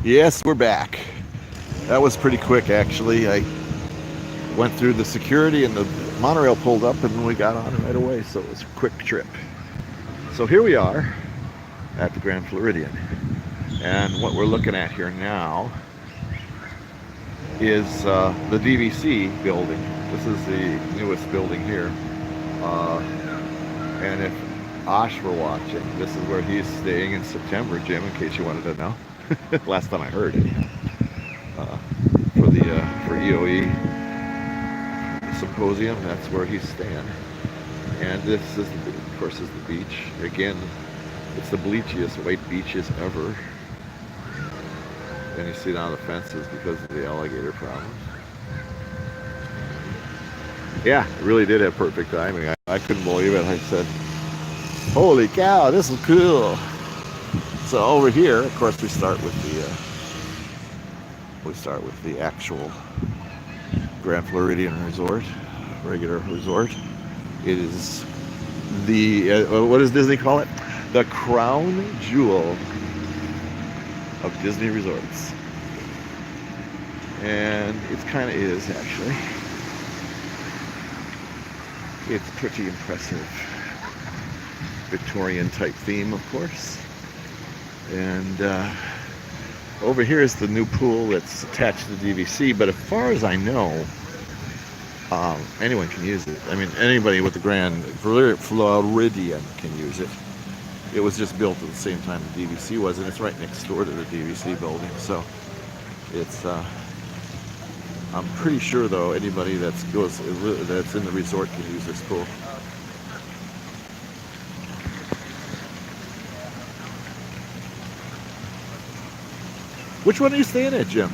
Yes, we're back. That was pretty quick, actually. I went through the security and the monorail pulled up and we got on right away, so it was a quick trip. So here we are at the Grand Floridian. And what we're looking at here now is the DVC building. This is the newest building here. And if Osh were watching, this is where he's staying in September, Jim, in case you wanted to know. Last time I heard it. For EOE symposium, that's where he's staying. And this is, of course, is the beach. Again, it's the bleachiest white beaches ever. And you see now the fences because of the alligator problems. Yeah, it really did have perfect timing. I couldn't believe it. I said, holy cow, this is cool. So over here, of course, we start with the actual Grand Floridian Resort, regular resort. It is the what does Disney call it? The crown jewel of Disney resorts, and it kind of is actually. It's pretty impressive. Victorian type theme, of course. And over here is the new pool that's attached to the DVC, but as far as I know, anyone can use it. I mean, anybody with the Grand Floridian can use it. It was just built at the same time the DVC was, and it's right next door to the DVC building. So it's, I'm pretty sure though, anybody that's in the resort can use this pool. Which one are you staying at, Jim?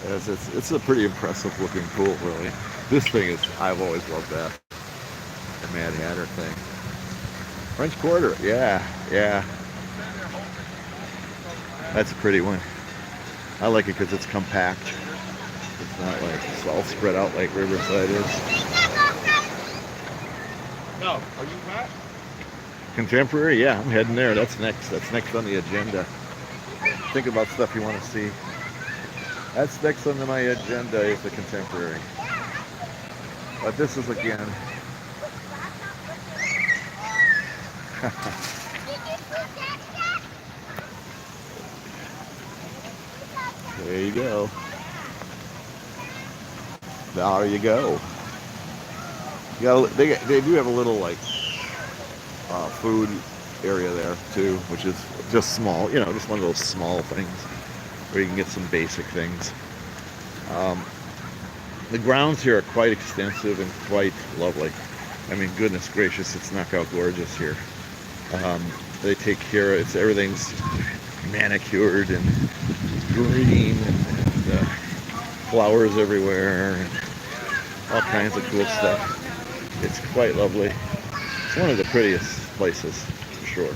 Yes, it's a pretty impressive looking pool, really. This thing is, I've always loved that. The Mad Hatter thing. French Quarter, yeah. That's a pretty one. I like it because it's compact. It's not like it's all spread out like Riverside is. No, are you Matt? Contemporary, yeah, I'm heading there. That's next. That's next on the agenda. Think about stuff you want to see. That's next on my agenda is the Contemporary. But this is again. There you go. There you go. They do have a little like food area there too, which is just small, just one of those small things where you can get some basic things. The grounds here are quite extensive and quite lovely. I mean, goodness gracious, it's knockout gorgeous here. They take care of everything's manicured and green and flowers everywhere and all kinds of cool stuff. It's quite lovely. It's one of the prettiest places for sure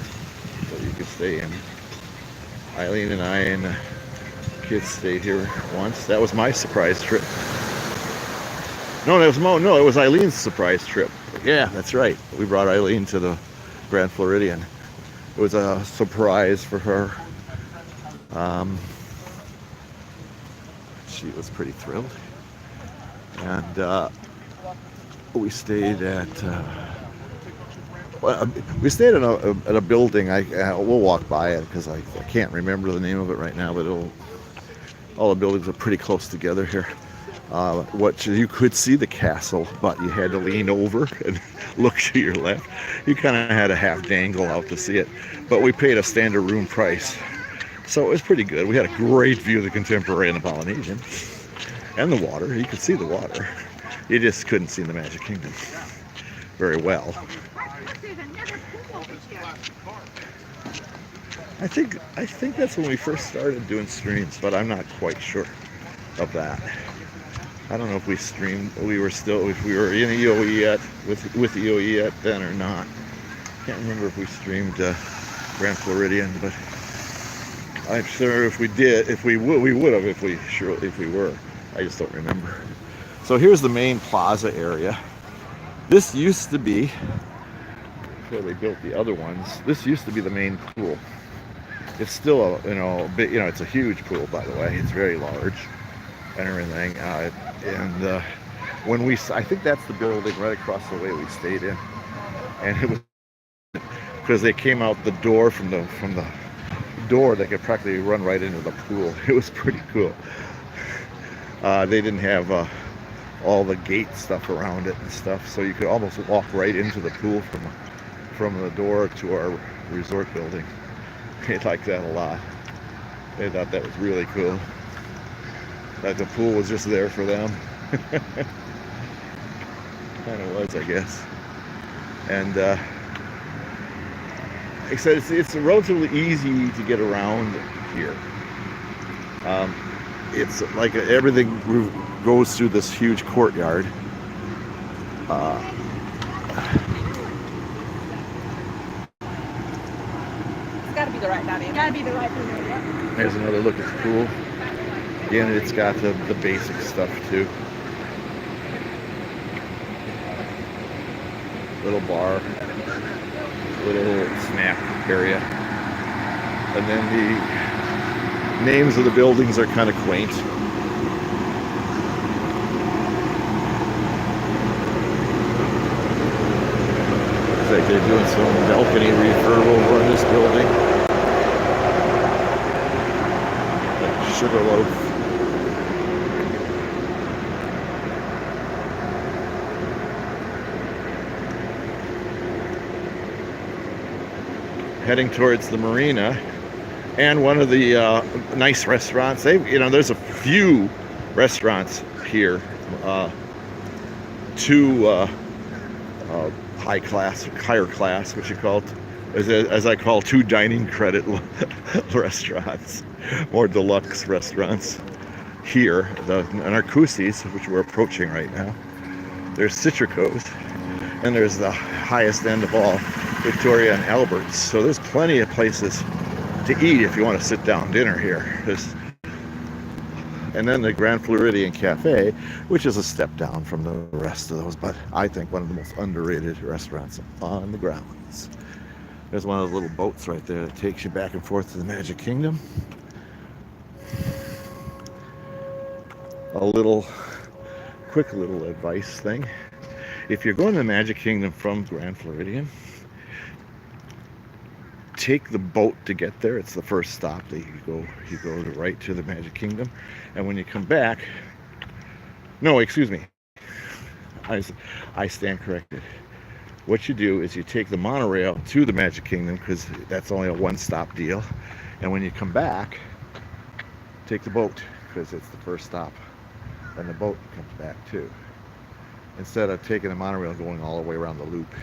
that you could stay in. Eileen and I and the kids stayed here once. That was my surprise trip. No, it was Eileen's surprise trip. Yeah, that's right. We brought Eileen to the Grand Floridian. It was a surprise for her. She was pretty thrilled. And we stayed at a building. We'll walk by it because I can't remember the name of it right now, but all the buildings are pretty close together here. You could see the castle, but you had to lean over and look to your left. You kind of had a half dangle out to see it, but we paid a standard room price, so it was pretty good. We had a great view of the Contemporary and the Polynesian and the water. You could see the water. You just couldn't see the Magic Kingdom very well. I think that's when we first started doing streams, but I'm not quite sure of that. I don't know if we streamed. If we were in EOE yet with EOE yet then or not. Can't remember if we streamed Grand Floridian, but I'm sure if we did, we would have if we were. I just don't remember. So here's the main plaza area. This used to be, before they built the other ones, this used to be the main pool. It's still a, a bit, it's a huge pool, by the way. It's very large and everything. When I think that's the building right across the way we stayed in, and it was because they came out the door from the door, they could practically run right into the pool. It was pretty cool. They didn't have all the gate stuff around it and stuff, so you could almost walk right into the pool from the door to our resort building. They liked that a lot. They thought that was really cool. That the pool was just there for them. Kind of was, I guess. And like I said, it's relatively easy to get around here. It's like everything goes through this huge courtyard. It's got to be the right dynamic. Got to be the right dynamic. There's another look at the pool. Again, it's got the basic stuff too. Little bar, little snack area, and then the names of the buildings are kind of quaint. Looks like they're doing some balcony refurb over in this building. Like Sugarloaf. Heading towards the marina, and one of the nice restaurants. There's a few restaurants here. Two higher class, what you call it, as I call, 2 dining credit restaurants, more deluxe restaurants here. The Narcoossee's, which we're approaching right now. There's Citrico's, and there's the highest end of all, Victoria and Albert's. So there's plenty of places to eat if you want to sit down dinner here. And then the Grand Floridian Cafe, which is a step down from the rest of those, but I think one of the most underrated restaurants on the grounds. There's one of those little boats right there that takes you back and forth to the Magic Kingdom. Quick little advice thing. If you're going to the Magic Kingdom from Grand Floridian, take the boat to get there. It's the first stop that you go right to the Magic Kingdom, and when you come back, no, excuse me, I stand corrected. What you do is you take the monorail to the Magic Kingdom, because that's only a one-stop deal, and when you come back, take the boat, because it's the first stop, and the boat comes back too, instead of taking the monorail going all the way around the loop.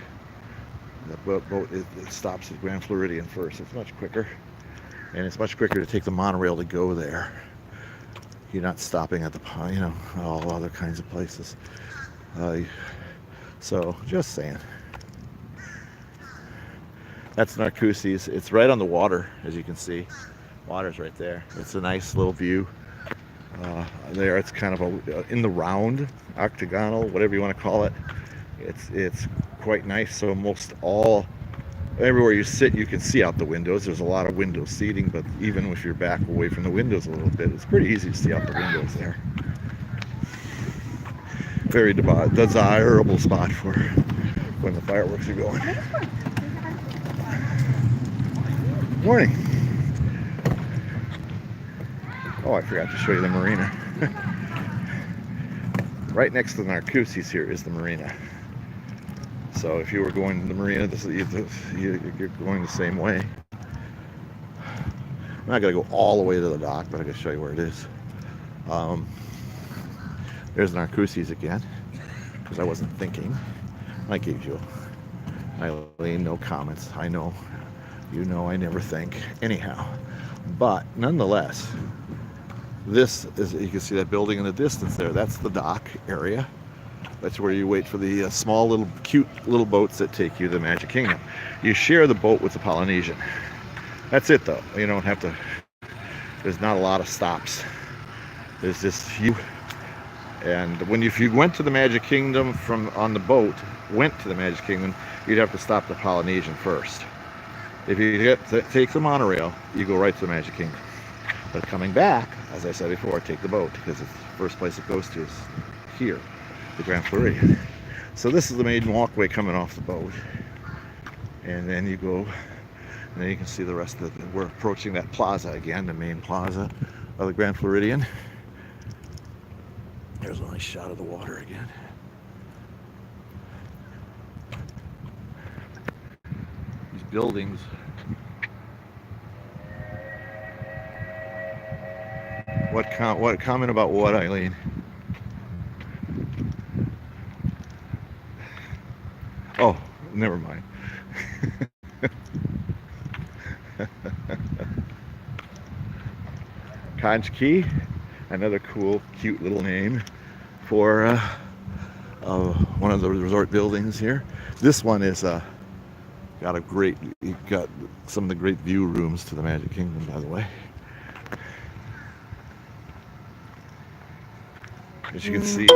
The boat it stops at Grand Floridian first. It's much quicker, and it's much quicker to take the monorail to go there. You're not stopping at all other kinds of places. So just saying. That's Narcoossee's. It's right on the water, as you can see. Water's right there. It's a nice little view. There, it's kind of in the round, octagonal, whatever you want to call it. It's quite nice. So everywhere you sit, you can see out the windows. There's a lot of window seating, but even if you're back away from the windows a little bit, it's pretty easy to see out the windows there. Very desirable spot for when the fireworks are going. Morning. Oh, I forgot to show you the marina. Right next to the Narcoossee's here is the marina. So if you were going to the marina, you're going the same way. I'm not going to go all the way to the dock, but I can show you where it is. There's Narcoossee's again, because I wasn't thinking. Like usual. Eileen, no comments. I know. You know I never think. Anyhow. But nonetheless, this is, you can see that building in the distance there. That's the dock area. That's where you wait for the small cute little boats that take you to the Magic Kingdom. You share the boat with the Polynesian. That's it though. You don't have to, there's not a lot of stops. There's just And if you went to the Magic Kingdom from on the boat, you'd have to stop the Polynesian first. If you take the monorail, you go right to the Magic Kingdom. But coming back, as I said before, take the boat, because the first place it goes to is here, the Grand Floridian. So this is the main walkway coming off the boat. And then you go, and then you can see the rest of it. We're approaching that plaza again, the main plaza of the Grand Floridian. There's a nice shot of the water again. These buildings. What comment about what, Eileen? Oh, never mind. Conch Key, another cool, cute little name for one of the resort buildings here. This one is got some of the great view rooms to the Magic Kingdom, by the way. As you can see,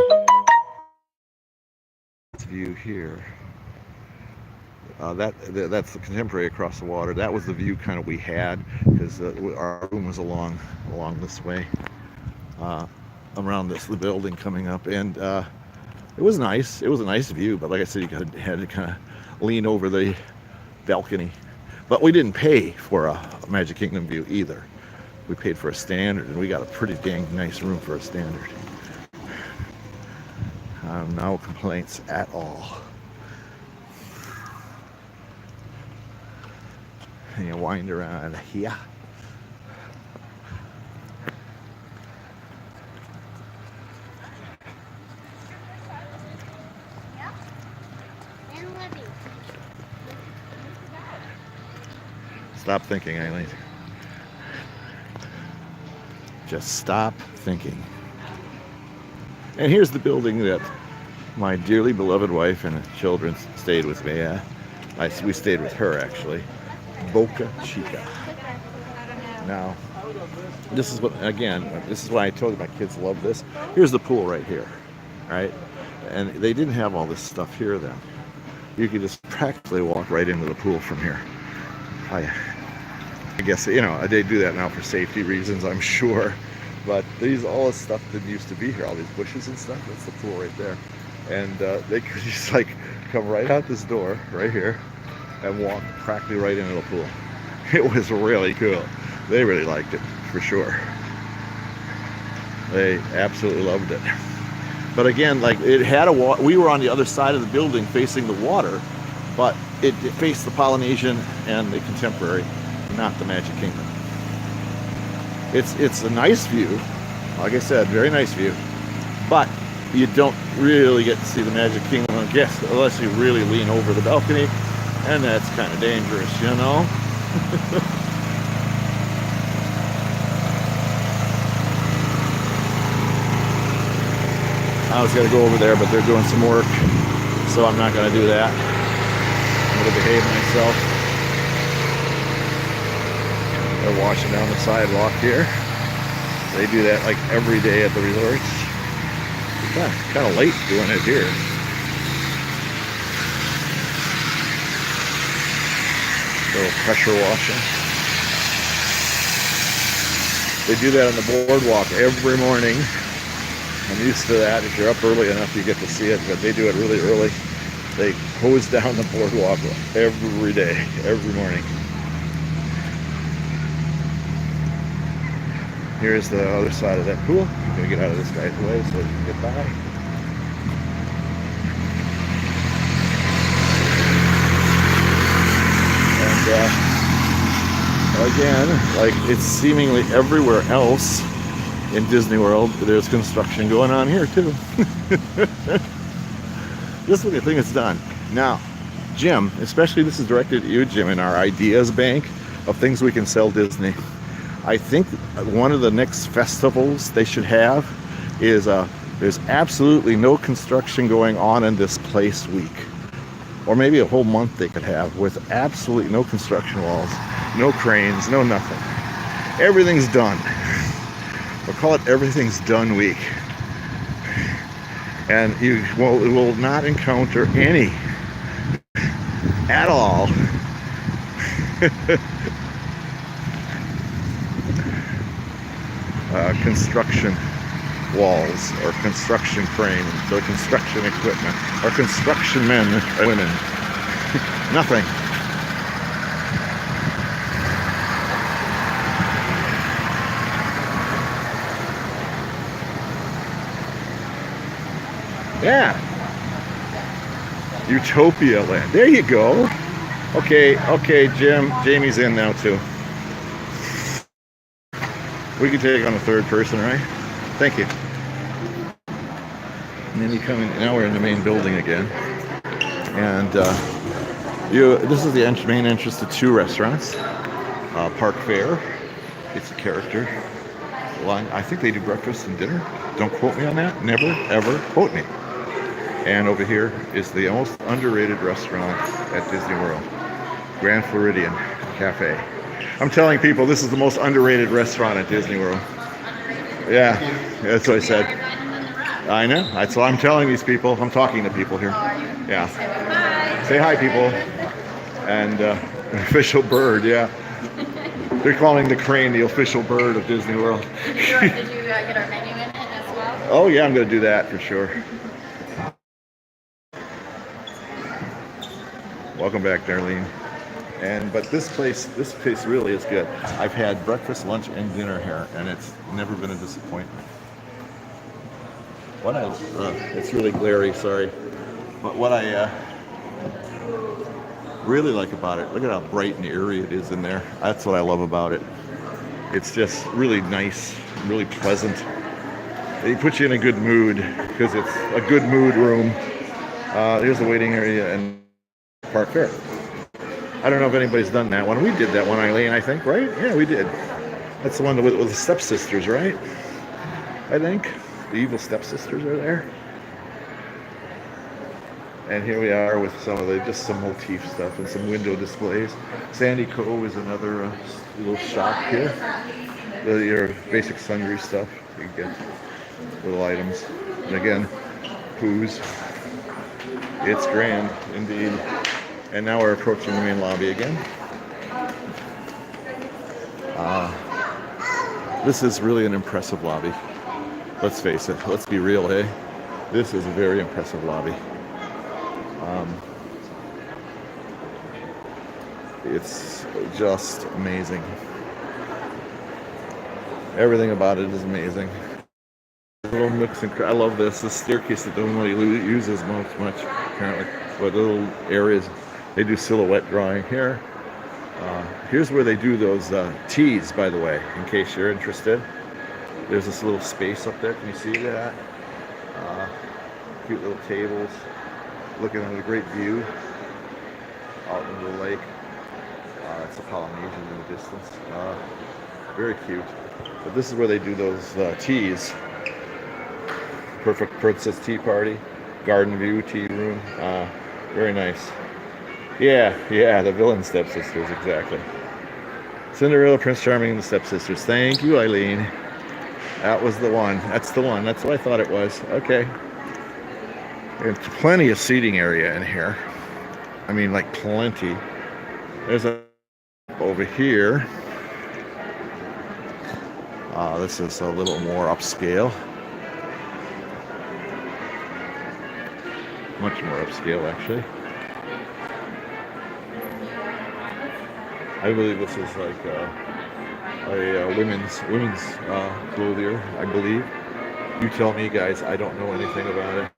this view here. That's the Contemporary across the water. That was the view kind of we had, because our room was along this way, around the building coming up, and it was nice. It was a nice view, but like I said, you had to kind of lean over the balcony. But we didn't pay for a Magic Kingdom view either. We paid for a standard, and we got a pretty dang nice room for a standard. No complaints at all. And you wind around here. Stop thinking, Eileen. Just stop thinking. And here's the building that my dearly beloved wife and children stayed with me at. We stayed with her, actually. Boca Chica. Now, this is what I told you my kids love this. Here's the pool right here, right? And they didn't have all this stuff here then. You could just practically walk right into the pool from here. I guess, they do that now for safety reasons, I'm sure. But all this stuff didn't used to be here, all these bushes and stuff. That's the pool right there. And they could just come right out this door right here and walk practically right into the pool. It was really cool. They really liked it, for sure. They absolutely loved it. But again, it had we were on the other side of the building facing the water, but it faced the Polynesian and the Contemporary, not the Magic Kingdom. It's a nice view, like I said, very nice view, but you don't really get to see the Magic Kingdom, I guess, unless you really lean over the balcony, and that's kind of dangerous, I was going to go over there, but they're doing some work, so I'm not going to do that. I'm going to behave myself. They're washing down the sidewalk here. They do that every day at the resorts. It's kind of late doing it here. A little pressure washing. They do that on the boardwalk every morning. I'm used to that. If you're up early enough, you get to see it, but they do it really early. They hose down the boardwalk every day, every morning. Here's the other side of that pool. I'm going to get out of this guy's way so he can get by. And again, it's seemingly everywhere else in Disney World, there's construction going on here too. Just when you think it's done. Now, Jim, especially this is directed at you, Jim, in our ideas bank of things we can sell Disney. I think one of the next festivals they should have is there's absolutely no construction going on in this place week. Or maybe a whole month they could have with absolutely no construction walls, no cranes, no nothing. Everything's done. We'll call it Everything's Done Week. and you will not encounter any at all construction walls or construction cranes or construction equipment or construction men and women. Nothing. Yeah. Utopia land. There you go. Okay, Jamie's in now too. We can take on a third person, right? Thank you. And then you come in, now we're in the main building again. And this is the main entrance to two restaurants. Park Fair, it's a character line. I think they do breakfast and dinner. Don't quote me on that. Never, ever quote me. And over here is the most underrated restaurant at Disney World, Grand Floridian Cafe. I'm telling people this is the most underrated restaurant at Disney World. Yeah, that's what I said. I know. That's what I'm telling these people. I'm talking to people here. Yeah. Say hi, people. And official bird, yeah. They're calling the crane the official bird of Disney World. Did you get our menu in as well? Oh, yeah, I'm going to do that for sure. Welcome back, Darlene. But this place really is good. I've had breakfast, lunch, and dinner here, and it's never been a disappointment. It's really glary, sorry. But what I really like about it, look at how bright and airy it is in there. That's what I love about it. It's just really nice, really pleasant. They put you in a good mood because it's a good mood room. Here's the waiting area and Park Fair. I don't know if anybody's done that one. We did that one, Eileen, I think, right? Yeah, we did. That's the one with the stepsisters, right? I think. The evil stepsisters are there. And here we are with some of just some motif stuff and some window displays. Sandy Cove is another little shop here. Your basic sundry stuff. You can get little items. And again, Pooh's. It's grand, indeed. And now we're approaching the main lobby again. This is really an impressive lobby. Let's face it. Let's be real, hey? This is a very impressive lobby. It's just amazing. Everything about it is amazing. Little mix and I love this. The staircase that nobody uses much apparently. But little areas. They do silhouette drawing here. Here's where they do those teas, by the way, in case you're interested. There's this little space up there. Can you see that? Cute little tables. Looking at a great view out into the lake. It's a Polynesian in the distance. Very cute. But this is where they do those teas. Perfect Princess Tea Party. Garden View Tea Room. Very nice. Yeah, the villain stepsisters, exactly. Cinderella, Prince Charming, and the stepsisters. Thank you, Eileen. That was the one. That's the one. That's what I thought it was. Okay. There's plenty of seating area in here. I mean, like plenty. There's a over here. This is a little more upscale. Much more upscale, actually. I believe this is like a women's clothier, I believe. You tell me, guys. I don't know anything about it.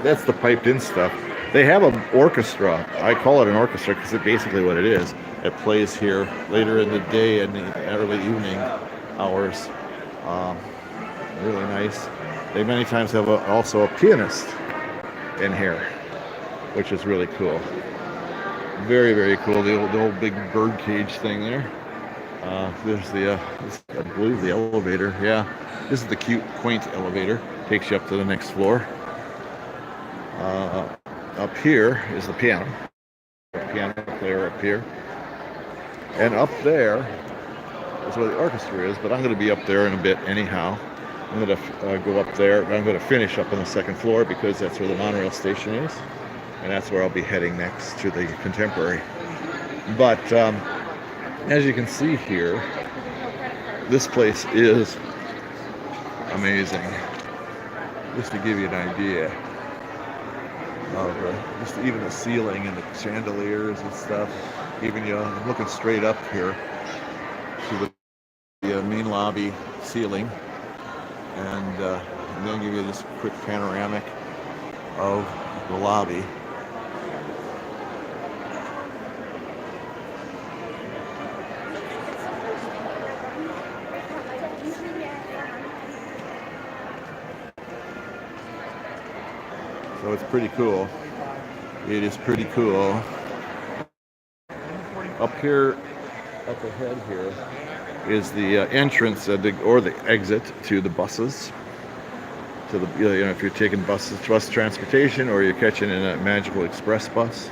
That's the piped in stuff. They have an orchestra. I call it an orchestra because it's basically what it is. It plays here later in the day and the early evening hours. Really nice. They many times have also a pianist in here, which is really cool. Very, very cool. The old big bird cage thing there. There's I believe the elevator. Yeah, this is the cute, quaint elevator. Takes you up to the next floor. Up here is the piano. Piano player up here. And up there is where the orchestra is, but I'm going to be up there in a bit anyhow. I'm going to go up there. I'm going to finish up on the second floor because that's where the monorail station is. And that's where I'll be heading next, to the Contemporary. But as you can see here, this place is amazing. Just to give you an idea of just even the ceiling and the chandeliers and stuff. Even I'm looking straight up here to the main lobby ceiling, and then give you this quick panoramic of the lobby. So it's pretty cool. It is pretty cool. Up here, up ahead here, is the entrance or the exit to the buses. To the if you're taking bus transportation, or you're catching in a Magical Express bus,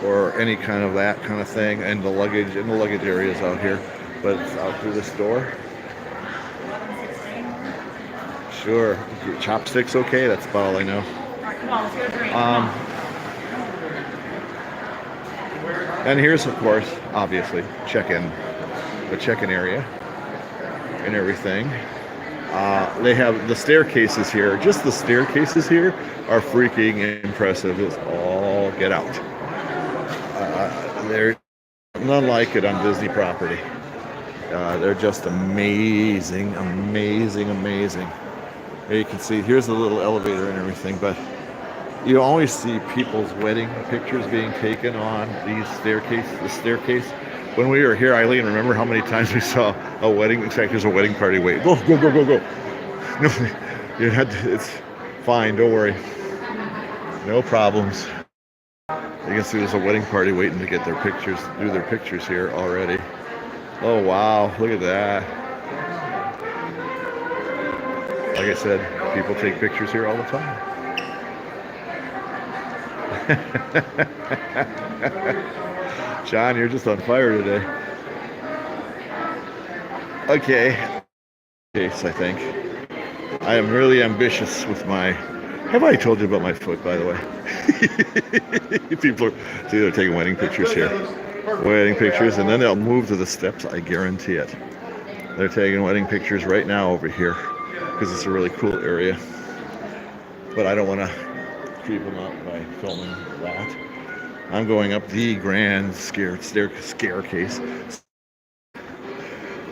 or any kind of that kind of thing, and the luggage areas out here. But it's out through this door. Sure, chopsticks okay. That's about all I know. And here's, of course, obviously, the check-in area and everything. They have the staircases here. Just the staircases here are freaking impressive. It's all get out. There's none like it on Disney property. They're just amazing, amazing, amazing. Here you can see, here's the little elevator and everything, but you always see people's wedding pictures being taken on the staircase. When we were here, Eileen, remember how many times we saw a wedding? In fact, there's a wedding party waiting. Go. No, it's fine, don't worry. No problems. You can see there's a wedding party waiting to get their pictures, do their pictures here already. Oh, wow, look at that. Like I said, people take pictures here all the time. John, you're just on fire today. Okay. Case, I think. I am really ambitious with my... Have I told you about my foot, by the way? People are... See, they're taking wedding pictures here. Wedding pictures, and then they'll move to the steps, I guarantee it. They're taking wedding pictures right now over here, because it's a really cool area. But I don't want to creep them out by filming that. I'm going up the grand staircase.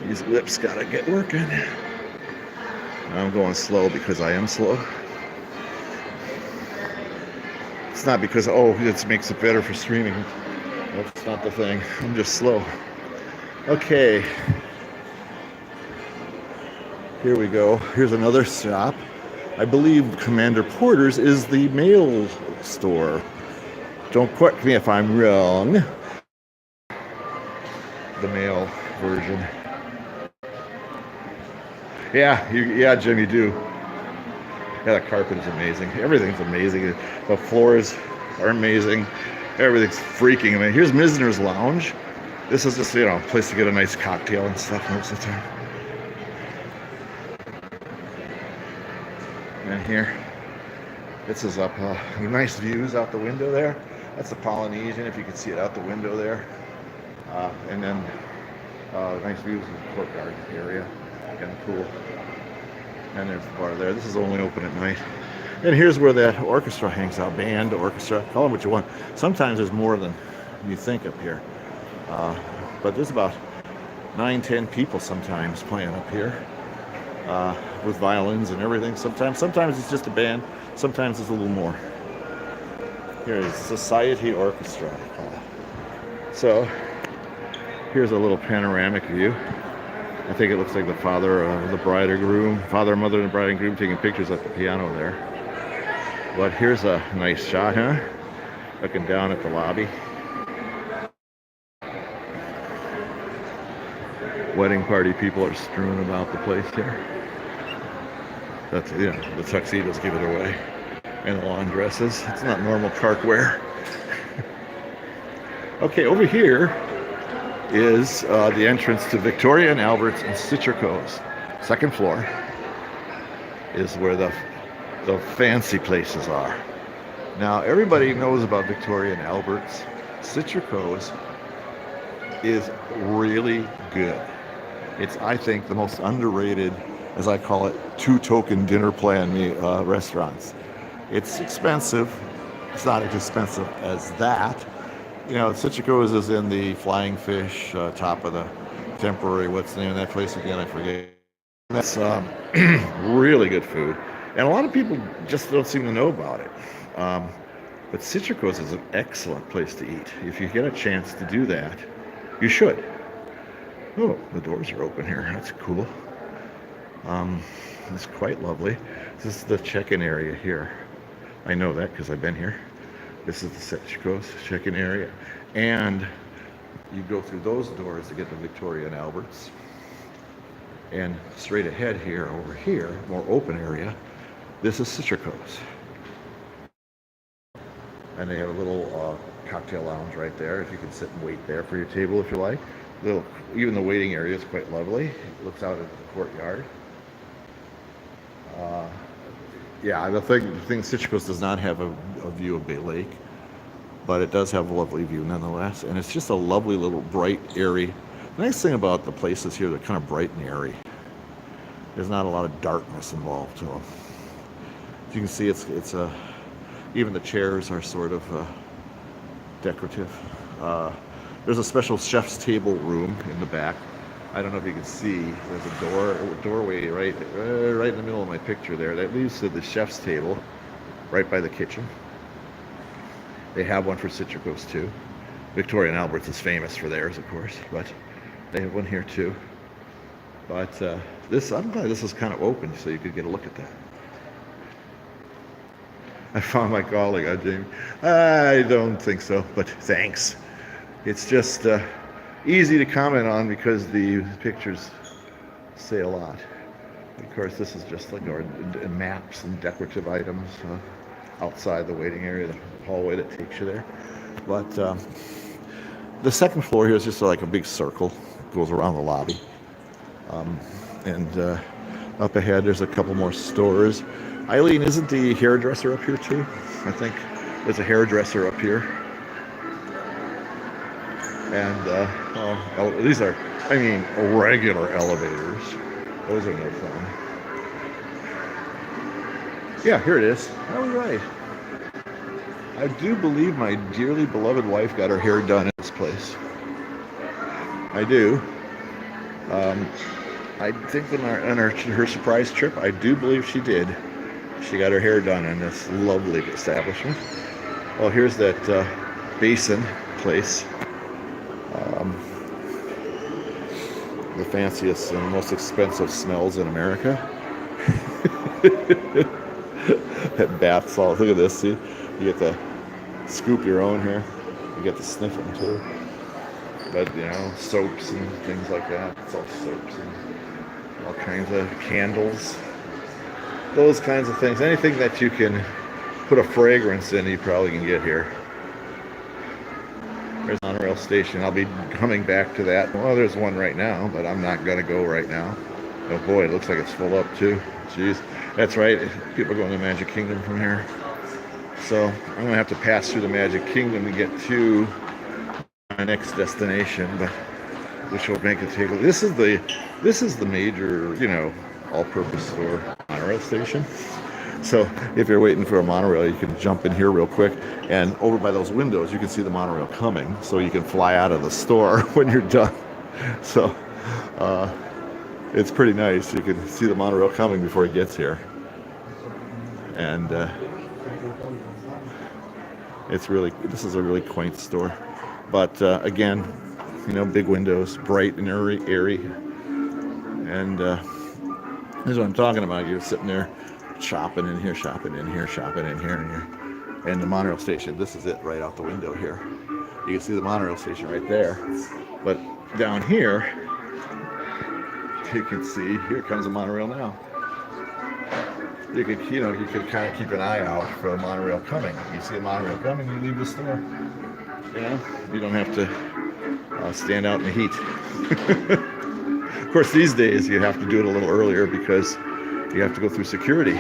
These lips gotta get working. I'm going slow because I am slow. It's not because, it makes it better for streaming. That's not the thing. I'm just slow. Okay. Here we go. Here's another shop. I believe Commander Porter's is the mail store. Don't quote me if I'm wrong. The mail version. Yeah, Jim, you do. Yeah, the carpet is amazing. Everything's amazing. The floors are amazing. Everything's freaking amazing. Here's Misner's Lounge. This is just, a place to get a nice cocktail and stuff most of the time. And here, this is up, nice views out the window there. That's the Polynesian, if you can see it out the window there. And then nice views of the courtyard area and the pool. And there's the bar there. This is only open at night. And here's where that orchestra hangs out. Band, orchestra, call it what you want. Sometimes there's more than you think up here. But there's about 9-10 people sometimes playing up here. With violins and everything. Sometimes it's just a band. Sometimes it's a little more. Here is Society Orchestra. So here's a little panoramic view. I think it looks like the father and mother, and bride and groom taking pictures at the piano there. But here's a nice shot, huh? Looking down at the lobby. Wedding party people are strewn about the place here. That's, the tuxedos give it away. And the lawn dresses. It's not normal park wear. Okay, over here is the entrance to Victoria and Albert's and Citrico's. Second floor. is where the fancy places are. Now, everybody knows about Victoria and Albert's. Citrico's is really good. It's, I think, the most underrated, as I call it, two-token dinner plan restaurants. It's expensive. It's not as expensive as that. You know, Citrico's is in the Flying Fish, top of the Temporary, what's the name of that place again? I forget. That's really good food. And a lot of people just don't seem to know about it. But Citrico's is an excellent place to eat. If you get a chance to do that, you should. Oh, the doors are open here. That's cool. It's quite lovely. This is the check-in area here. I know that because I've been here. This is the Citrico's check-in area. And you go through those doors to get to Victoria and Albert's. And straight ahead here, over here, more open area, this is Citrico's. And they have a little cocktail lounge right there. If you can sit and wait there for your table if you like. Even the waiting area is quite lovely. It looks out at the courtyard. Yeah, the thing Citrico's does not have a view of Bay Lake, but it does have a lovely view nonetheless. And it's just a lovely little bright, airy. The nice thing about the places here, they're kind of bright and airy. There's not a lot of darkness involved to them. As you can see, even the chairs are sort of decorative. There's a special chef's table room in the back. I don't know if you can see. There's a doorway right in the middle of my picture there. That leads to the chef's table, right by the kitchen. They have one for Citrico's too. Victoria and Albert's is famous for theirs, of course, but they have one here too. But I'm glad this is kind of open, so you could get a look at that. I found my colleague, Jamie. I don't think so, but thanks. It's just easy to comment on because the pictures say a lot. Of course, this is just like our maps and decorative items outside the waiting area, the hallway that takes you there. But the second floor here is just like a big circle. It goes around the lobby. And up ahead, there's a couple more stores. Eileen, isn't the hairdresser up here too? I think there's a hairdresser up here. And these are, regular elevators. Those are no fun. Yeah, here it is. All right. I do believe my dearly beloved wife got her hair done at this place. I do. I think on her surprise trip, I do believe she did. She got her hair done in this lovely establishment. Well, here's that basin place. The fanciest and most expensive smells in America. That bath salt. Look at this. See, you get to scoop your own here. You get to sniff them too. But soaps and things like that. It's all soaps and all kinds of candles. Those kinds of things. Anything that you can put a fragrance in, you probably can get here. There's the monorail station. I'll be coming back to that. Well, there's one right now, but I'm not going to go right now. Oh boy, it looks like it's full up too. Jeez. That's right. People are going to the Magic Kingdom from here. So I'm going to have to pass through the Magic Kingdom to get to my next destination, but which will make it take. This is the major, all-purpose store monorail station. So if you're waiting for a monorail, you can jump in here real quick, and over by those windows you can see the monorail coming, so you can fly out of the store when you're done. So it's pretty nice. You can see the monorail coming before it gets here, and this is a really quaint store. But again, big windows, bright and airy, and this is what I'm talking about. You're sitting there shopping in here, shopping in here, shopping in here, and the monorail station. This is it right out the window here. You can see the monorail station right there. But down here, you can see, here comes a monorail now. You could kind of keep an eye out for a monorail coming. You see a monorail coming, you leave the store. You don't have to stand out in the heat. Of course, these days you have to do it a little earlier because you have to go through security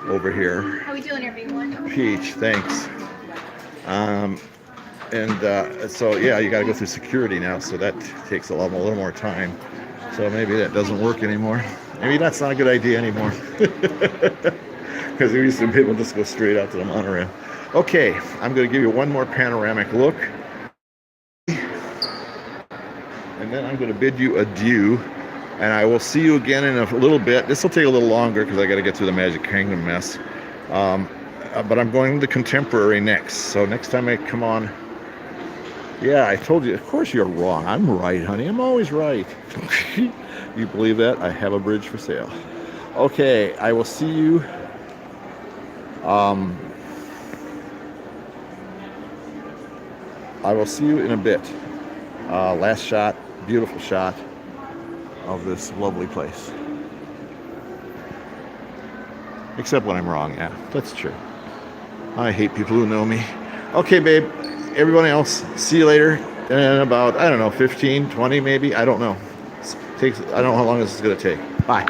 over here. How we doing here, big one? Peach, thanks. So yeah, you got to go through security now, so that takes a little more time. So maybe that doesn't work anymore. Maybe that's not a good idea anymore. Because we used to be able to just go straight out to the monorail. Okay, I'm going to give you one more panoramic look. And then I'm going to bid you adieu. And I will see you again in a little bit. This will take a little longer because I got to get through the Magic Kingdom mess. But I'm going to Contemporary next. So next time I come on... Yeah, I told you. Of course you're wrong. I'm right, honey. I'm always right. You believe that? I have a bridge for sale. Okay, I will see you... I will see you in a bit. Last shot, beautiful shot of this lovely place. Except when I'm wrong, yeah, that's true. I hate people who know me. Okay, babe, everyone else, see you later in about, I don't know, 15, 20 maybe, I don't know. I don't know how long this is gonna take. Bye.